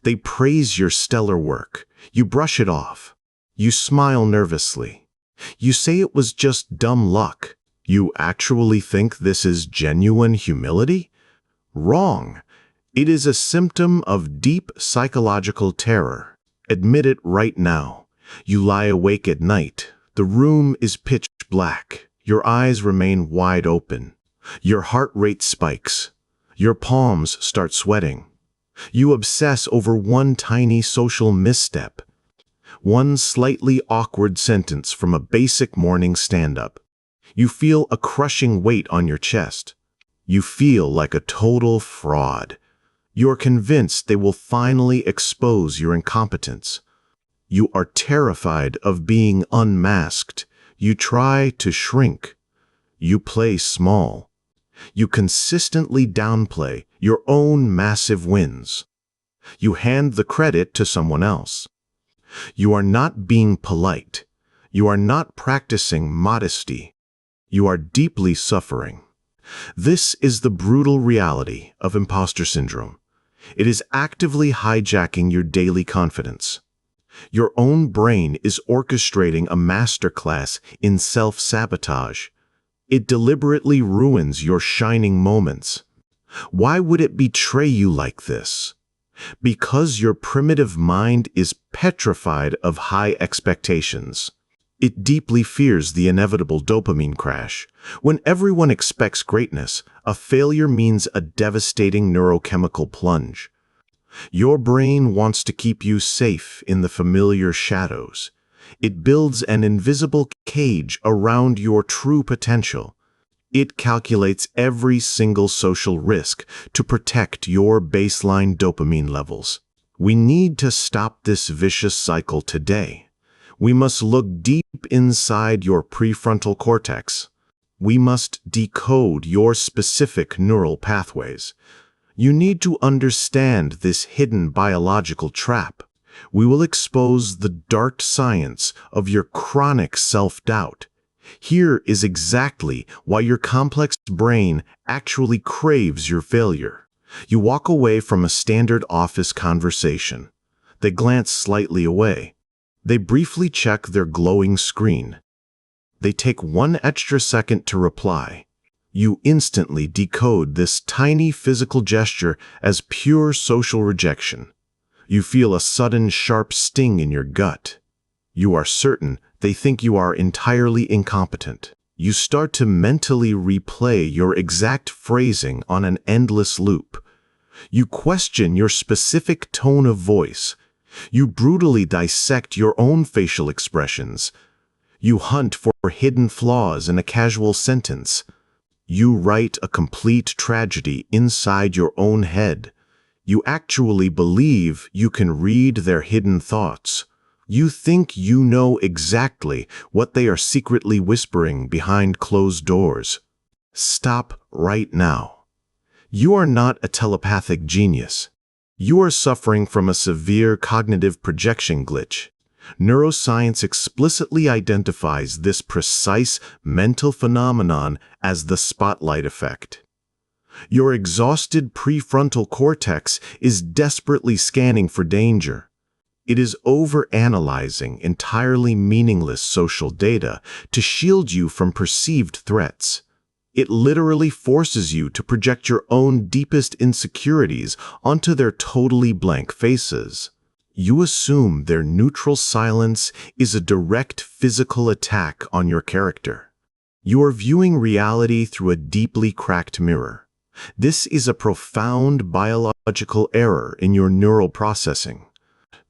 They praise your stellar work. You brush it off. You smile nervously. You say it was just dumb luck. You actually think this is genuine humility? Wrong. It is a symptom of deep psychological terror. Admit it right now. You lie awake at night. The room is pitch black. Your eyes remain wide open. Your heart rate spikes. Your palms start sweating. You obsess over one tiny social misstep. One slightly awkward sentence from a basic morning stand-up. You feel a crushing weight on your chest. You feel like a total fraud. You're convinced they will finally expose your incompetence. You are terrified of being unmasked. You try to shrink. You play small. You consistently downplay your own massive wins. You hand the credit to someone else. You are not being polite. You are not practicing modesty. You are deeply suffering. This is the brutal reality of imposter syndrome. It is actively hijacking your daily confidence. Your own brain is orchestrating a masterclass in self-sabotage. It deliberately ruins your shining moments. Why would it betray you like this? Because your primitive mind is petrified of high expectations. It deeply fears the inevitable dopamine crash. When everyone expects greatness, a failure means a devastating neurochemical plunge. Your brain wants to keep you safe in the familiar shadows. It builds an invisible cage around your true potential. It calculates every single social risk to protect your baseline dopamine levels. We need to stop this vicious cycle today. We must look deep inside your prefrontal cortex. We must decode your specific neural pathways. You need to understand this hidden biological trap. We will expose the dark science of your chronic self-doubt. Here is exactly why your complex brain actually craves your failure. You walk away from a standard office conversation. They glance slightly away. They briefly check their glowing screen. They take one extra second to reply. You instantly decode this tiny physical gesture as pure social rejection. You feel a sudden sharp sting in your gut. You are certain they think you are entirely incompetent. You start to mentally replay your exact phrasing on an endless loop. You question your specific tone of voice. You brutally dissect your own facial expressions. You hunt for hidden flaws in a casual sentence. You write a complete tragedy inside your own head. You actually believe you can read their hidden thoughts. You think you know exactly what they are secretly whispering behind closed doors. Stop right now. You are not a telepathic genius. You are suffering from a severe cognitive projection glitch. Neuroscience explicitly identifies this precise mental phenomenon as the spotlight effect. Your exhausted prefrontal cortex is desperately scanning for danger. It is overanalyzing entirely meaningless social data to shield you from perceived threats. It literally forces you to project your own deepest insecurities onto their totally blank faces. You assume their neutral silence is a direct physical attack on your character. You are viewing reality through a deeply cracked mirror. This is a profound biological error in your neural processing.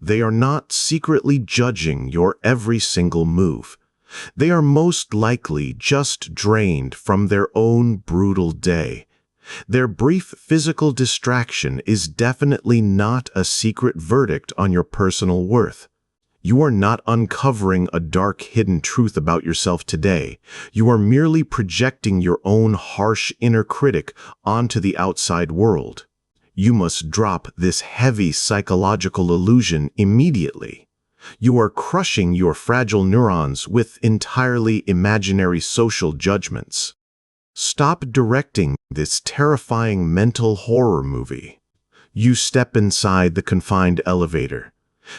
They are not secretly judging your every single move. They are most likely just drained from their own brutal day. Their brief physical distraction is definitely not a secret verdict on your personal worth. You are not uncovering a dark hidden truth about yourself today. You are merely projecting your own harsh inner critic onto the outside world. You must drop this heavy psychological illusion immediately. You are crushing your fragile neurons with entirely imaginary social judgments. Stop directing this terrifying mental horror movie. You step inside the confined elevator.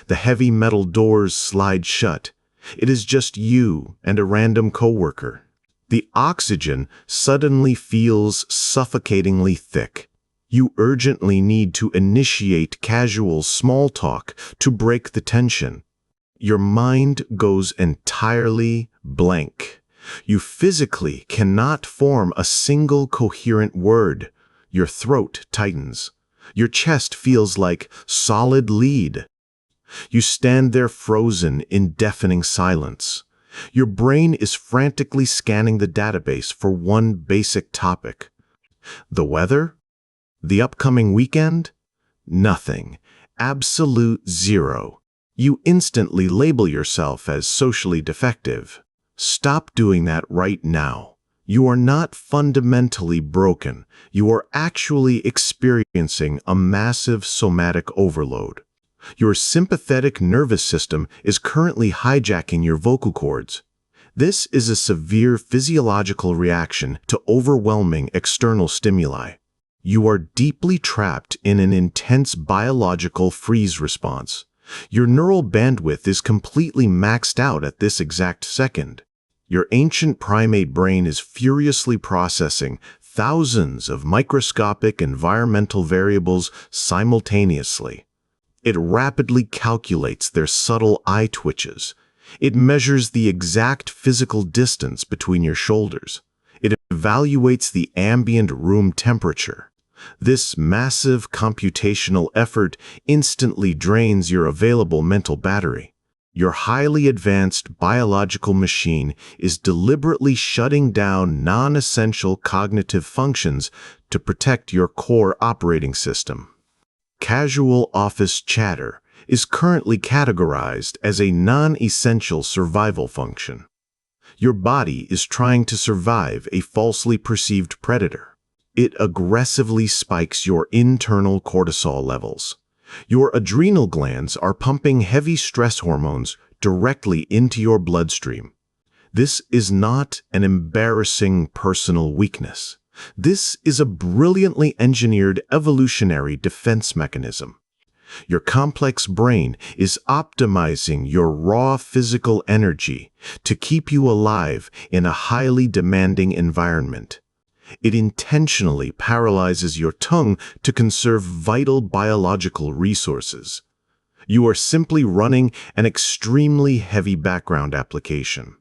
The heavy metal doors slide shut. It is just you and a random coworker. The oxygen suddenly feels suffocatingly thick. You urgently need to initiate casual small talk to break the tension. Your mind goes entirely blank. You physically cannot form a single coherent word. Your throat tightens. Your chest feels like solid lead. You stand there frozen in deafening silence. Your brain is frantically scanning the database for one basic topic. The weather? The upcoming weekend? Nothing. Absolute zero. You instantly label yourself as socially defective. Stop doing that right now. You are not fundamentally broken. You are actually experiencing a massive somatic overload. Your sympathetic nervous system is currently hijacking your vocal cords. This is a severe physiological reaction to overwhelming external stimuli. You are deeply trapped in an intense biological freeze response. Your neural bandwidth is completely maxed out at this exact second. Your ancient primate brain is furiously processing thousands of microscopic environmental variables simultaneously. It rapidly calculates their subtle eye twitches. It measures the exact physical distance between your shoulders. It evaluates the ambient room temperature. This massive computational effort instantly drains your available mental battery. Your highly advanced biological machine is deliberately shutting down non-essential cognitive functions to protect your core operating system. Casual office chatter is currently categorized as a non-essential survival function. Your body is trying to survive a falsely perceived predator. It aggressively spikes your internal cortisol levels. Your adrenal glands are pumping heavy stress hormones directly into your bloodstream. This is not an embarrassing personal weakness. This is a brilliantly engineered evolutionary defense mechanism. Your complex brain is optimizing your raw physical energy to keep you alive in a highly demanding environment. It intentionally paralyzes your tongue to conserve vital biological resources. You are simply running an extremely heavy background application.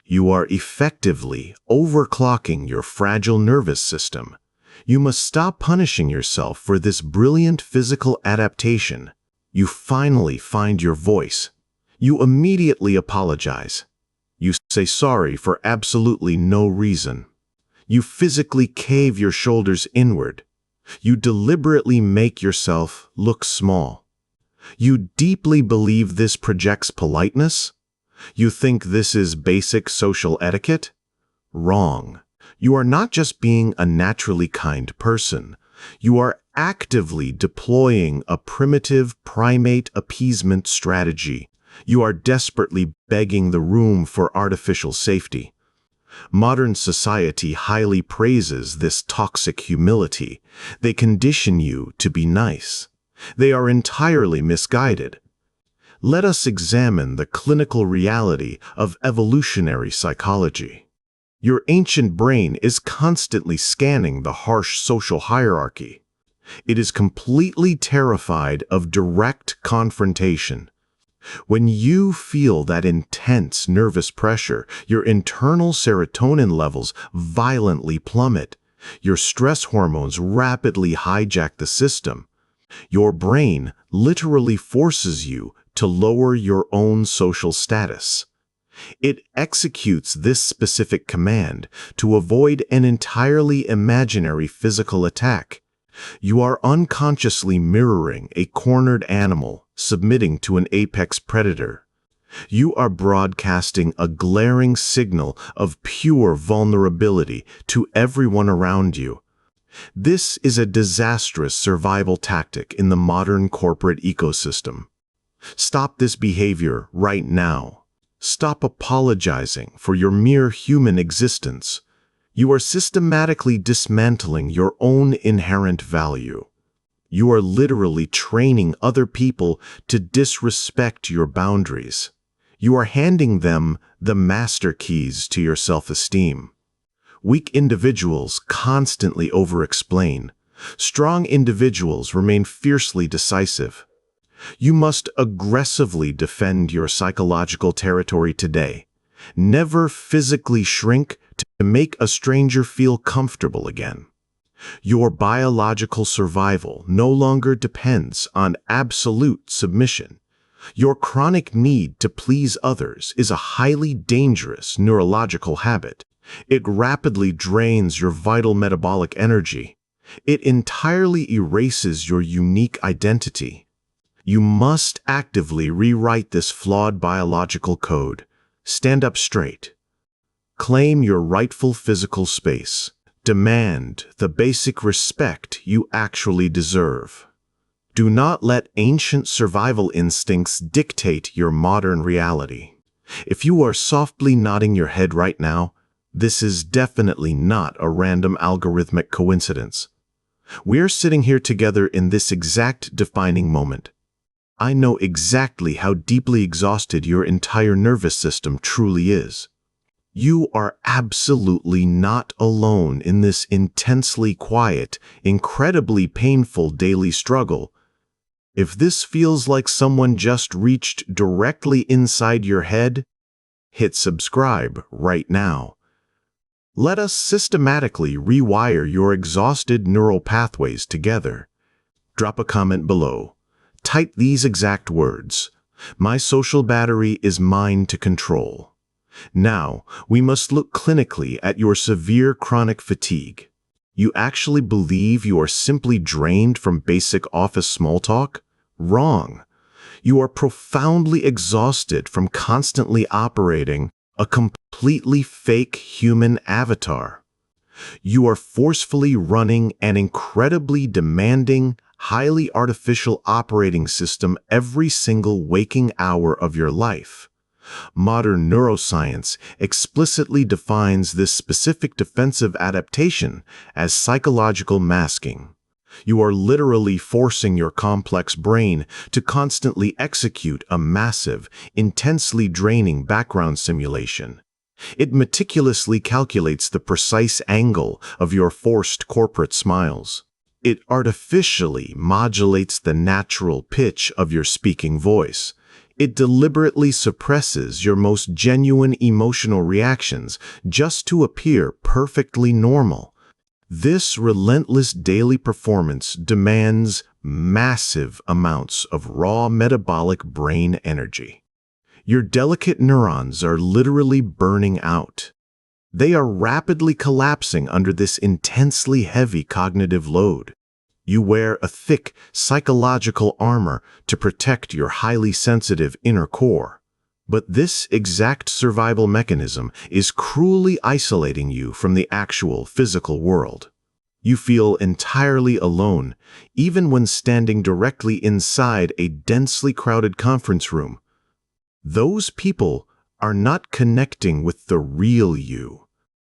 You are effectively overclocking your fragile nervous system. You must stop punishing yourself for this brilliant physical adaptation. You finally find your voice. You immediately apologize. You say sorry for absolutely no reason. You physically cave your shoulders inward. You deliberately make yourself look small. You deeply believe this projects politeness? You think this is basic social etiquette? Wrong. You are not just being a naturally kind person. You are actively deploying a primitive primate appeasement strategy. You are desperately begging the room for artificial safety. Modern society highly praises this toxic humility. They condition you to be nice. They are entirely misguided. Let us examine the clinical reality of evolutionary psychology. Your ancient brain is constantly scanning the harsh social hierarchy. It is completely terrified of direct confrontation. When you feel that intense nervous pressure, your internal serotonin levels violently plummet. Your stress hormones rapidly hijack the system. Your brain literally forces you to lower your own social status. It executes this specific command to avoid an entirely imaginary physical attack. You are unconsciously mirroring a cornered animal submitting to an apex predator. You are broadcasting a glaring signal of pure vulnerability to everyone around you. This is a disastrous survival tactic in the modern corporate ecosystem. Stop this behavior right now. Stop apologizing for your mere human existence. You are systematically dismantling your own inherent value. You are literally training other people to disrespect your boundaries. You are handing them the master keys to your self-esteem. Weak individuals constantly over-explain. Strong individuals remain fiercely decisive. You must aggressively defend your psychological territory today. Never physically shrink to make a stranger feel comfortable again. Your biological survival no longer depends on absolute submission. Your chronic need to please others is a highly dangerous neurological habit. It rapidly drains your vital metabolic energy. It entirely erases your unique identity. You must actively rewrite this flawed biological code. Stand up straight. Claim your rightful physical space. Demand the basic respect you actually deserve. Do not let ancient survival instincts dictate your modern reality. If you are softly nodding your head right now, this is definitely not a random algorithmic coincidence. We're sitting here together in this exact defining moment. I know exactly how deeply exhausted your entire nervous system truly is. You are absolutely not alone in this intensely quiet, incredibly painful daily struggle. If this feels like someone just reached directly inside your head, hit subscribe right now. Let us systematically rewire your exhausted neural pathways together. Drop a comment below. Type these exact words: "My social battery is mine to control." Now, we must look clinically at your severe chronic fatigue. You actually believe you are simply drained from basic office small talk? Wrong. You are profoundly exhausted from constantly operating a completely fake human avatar. You are forcefully running an incredibly demanding, highly artificial operating system every single waking hour of your life. Modern neuroscience explicitly defines this specific defensive adaptation as psychological masking. You are literally forcing your complex brain to constantly execute a massive, intensely draining background simulation. It meticulously calculates the precise angle of your forced corporate smiles. It artificially modulates the natural pitch of your speaking voice. It deliberately suppresses your most genuine emotional reactions just to appear perfectly normal. This relentless daily performance demands massive amounts of raw metabolic brain energy. Your delicate neurons are literally burning out. They are rapidly collapsing under this intensely heavy cognitive load. You wear a thick psychological armor to protect your highly sensitive inner core. But this exact survival mechanism is cruelly isolating you from the actual physical world. You feel entirely alone, even when standing directly inside a densely crowded conference room. Those people are not connecting with the real you.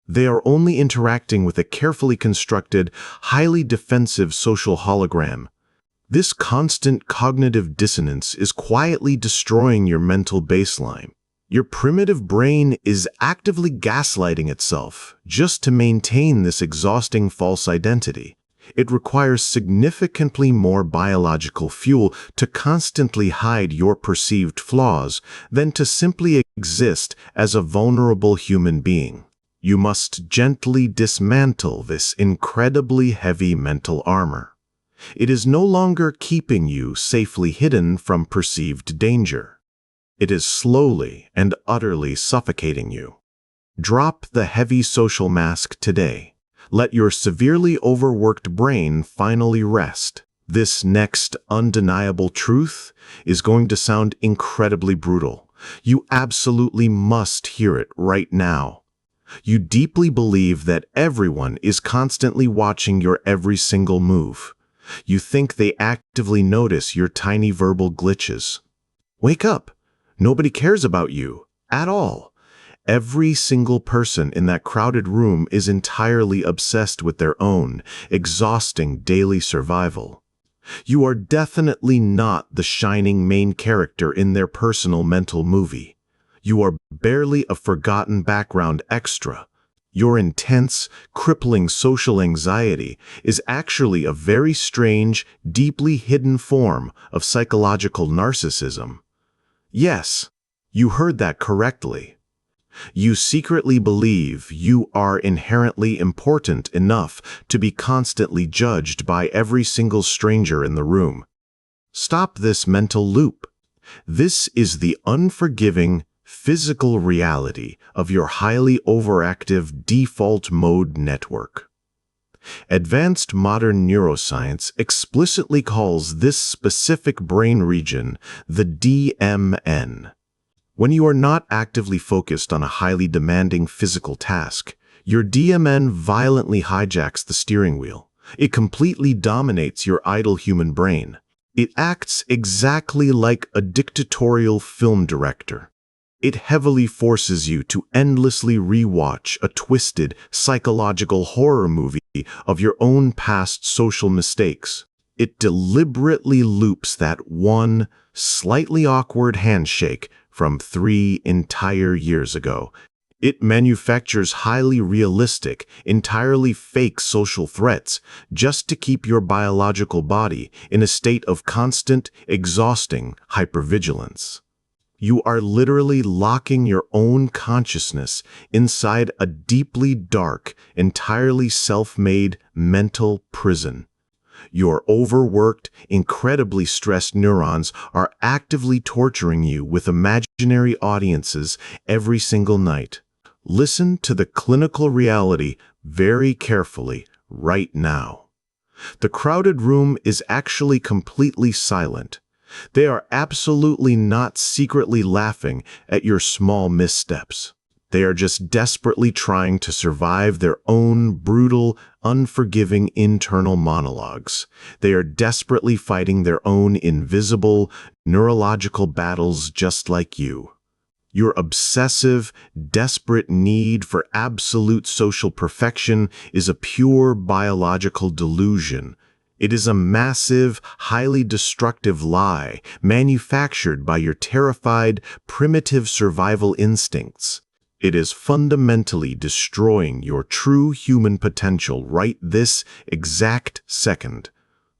They are only interacting with a carefully constructed, highly defensive social hologram. This constant cognitive dissonance is quietly destroying your mental baseline. Your primitive brain is actively gaslighting itself just to maintain this exhausting false identity. It requires significantly more biological fuel to constantly hide your perceived flaws than to simply exist as a vulnerable human being. You must gently dismantle this incredibly heavy mental armor. It is no longer keeping you safely hidden from perceived danger. It is slowly and utterly suffocating you. Drop the heavy social mask today. Let your severely overworked brain finally rest. This next undeniable truth is going to sound incredibly brutal. You absolutely must hear it right now. You deeply believe that everyone is constantly watching your every single move. You think they actively notice your tiny verbal glitches. Wake up! Nobody cares about you at all. Every single person in that crowded room is entirely obsessed with their own, exhausting daily survival. You are definitely not the shining main character in their personal mental movie. You are barely a forgotten background extra. Your intense, crippling social anxiety is actually a very strange, deeply hidden form of psychological narcissism. Yes, you heard that correctly. You secretly believe you are inherently important enough to be constantly judged by every single stranger in the room. Stop this mental loop. This is the unforgiving, physical reality of your highly overactive default mode network. Advanced modern neuroscience explicitly calls this specific brain region the DMN. When you are not actively focused on a highly demanding physical task, your DMN violently hijacks the steering wheel. It completely dominates your idle human brain. It acts exactly like a dictatorial film director. It heavily forces you to endlessly rewatch a twisted, psychological horror movie of your own past social mistakes. It deliberately loops that one, slightly awkward handshake from 3 entire years ago. It manufactures highly realistic, entirely fake social threats just to keep your biological body in a state of constant, exhausting hypervigilance. You are literally locking your own consciousness inside a deeply dark, entirely self-made mental prison. Your overworked, incredibly stressed neurons are actively torturing you with imaginary audiences every single night. Listen to the clinical reality very carefully right now. The crowded room is actually completely silent. They are absolutely not secretly laughing at your small missteps. They are just desperately trying to survive their own brutal, unforgiving internal monologues. They are desperately fighting their own invisible, neurological battles just like you. Your obsessive, desperate need for absolute social perfection is a pure biological delusion. It is a massive, highly destructive lie manufactured by your terrified, primitive survival instincts. It is fundamentally destroying your true human potential right this exact second.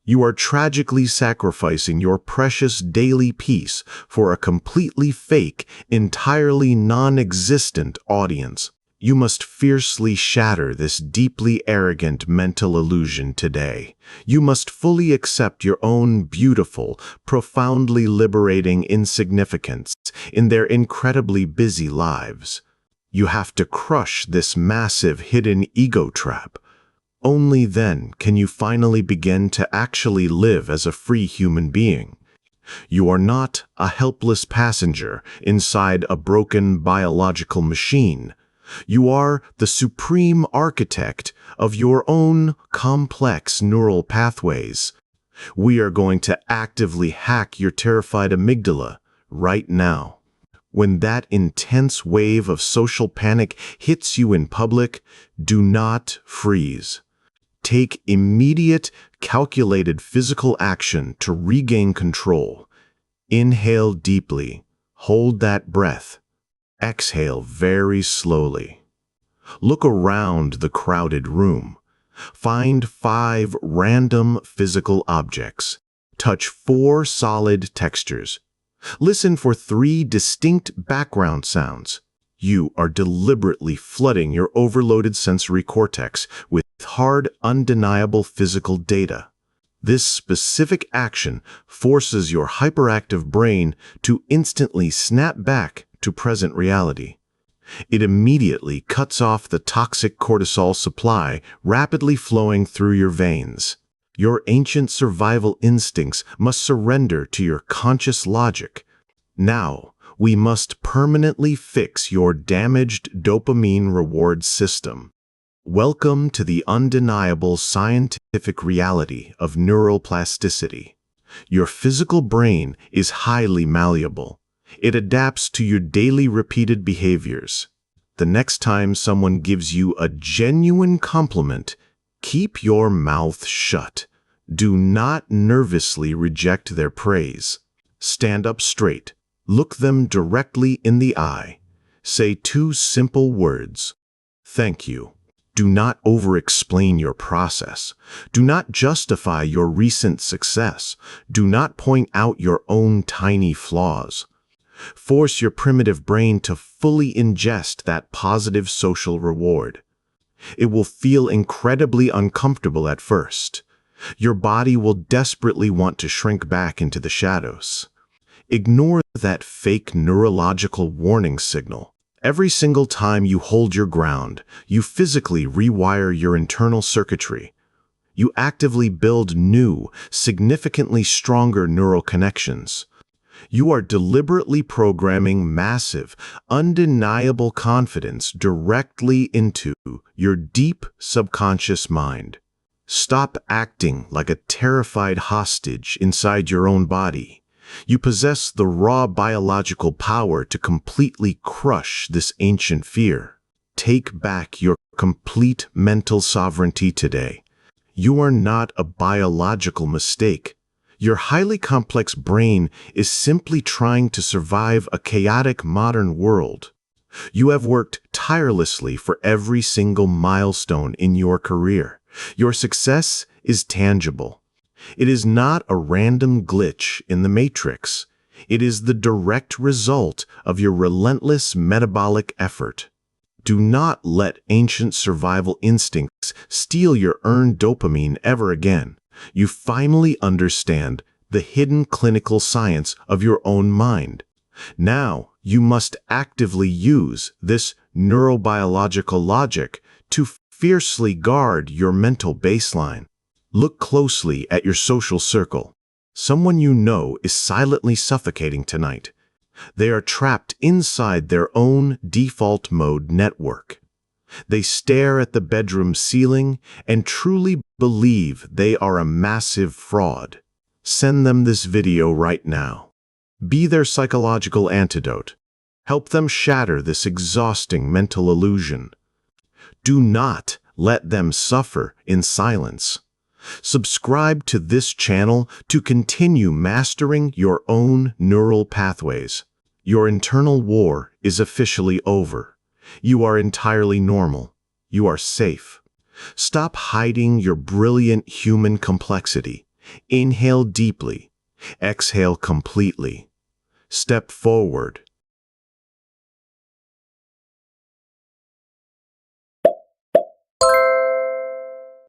You are tragically sacrificing your precious daily peace for a completely fake, entirely non-existent audience. You must fiercely shatter this deeply arrogant mental illusion today. You must fully accept your own beautiful, profoundly liberating insignificance in their incredibly busy lives. You have to crush this massive hidden ego trap. Only then can you finally begin to actually live as a free human being. You are not a helpless passenger inside a broken biological machine. You are the supreme architect of your own complex neural pathways. We are going to actively hack your terrified amygdala right now. When that intense wave of social panic hits you in public, do not freeze. Take immediate, calculated physical action to regain control. Inhale deeply. Hold that breath. Exhale very slowly. Look around the crowded room. Find 5 random physical objects. Touch 4 solid textures. Listen for 3 distinct background sounds. You are deliberately flooding your overloaded sensory cortex with hard, undeniable physical data. This specific action forces your hyperactive brain to instantly snap back to present reality. It immediately cuts off the toxic cortisol supply rapidly flowing through your veins. Your ancient survival instincts must surrender to your conscious logic. Now, we must permanently fix your damaged dopamine reward system. Welcome to the undeniable scientific reality of neural plasticity. Your physical brain is highly malleable. It adapts to your daily repeated behaviors. The next time someone gives you a genuine compliment, keep your mouth shut. Do not nervously reject their praise. Stand up straight. Look them directly in the eye. Say two simple words. Thank you. Do not over-explain your process. Do not justify your recent success. Do not point out your own tiny flaws. Force your primitive brain to fully ingest that positive social reward. It will feel incredibly uncomfortable at first. Your body will desperately want to shrink back into the shadows. Ignore that fake neurological warning signal. Every single time you hold your ground, you physically rewire your internal circuitry. You actively build new, significantly stronger neural connections. You are deliberately programming massive, undeniable confidence directly into your deep subconscious mind. Stop acting like a terrified hostage inside your own body. You possess the raw biological power to completely crush this ancient fear. Take back your complete mental sovereignty today. You are not a biological mistake. Your highly complex brain is simply trying to survive a chaotic modern world. You have worked tirelessly for every single milestone in your career. Your success is tangible. It is not a random glitch in the matrix. It is the direct result of your relentless metabolic effort. Do not let ancient survival instincts steal your earned dopamine ever again. You finally understand the hidden clinical science of your own mind. Now, you must actively use this neurobiological logic to fiercely guard your mental baseline. Look closely at your social circle. Someone you know is silently suffocating tonight. They are trapped inside their own default mode network. They stare at the bedroom ceiling and truly believe they are a massive fraud. Send them this video right now. Be their psychological antidote. Help them shatter this exhausting mental illusion. Do not let them suffer in silence. Subscribe to this channel to continue mastering your own neural pathways. Your internal war is officially over. You are entirely normal. You are safe. Stop hiding your brilliant human complexity. Inhale deeply. Exhale completely. Step forward.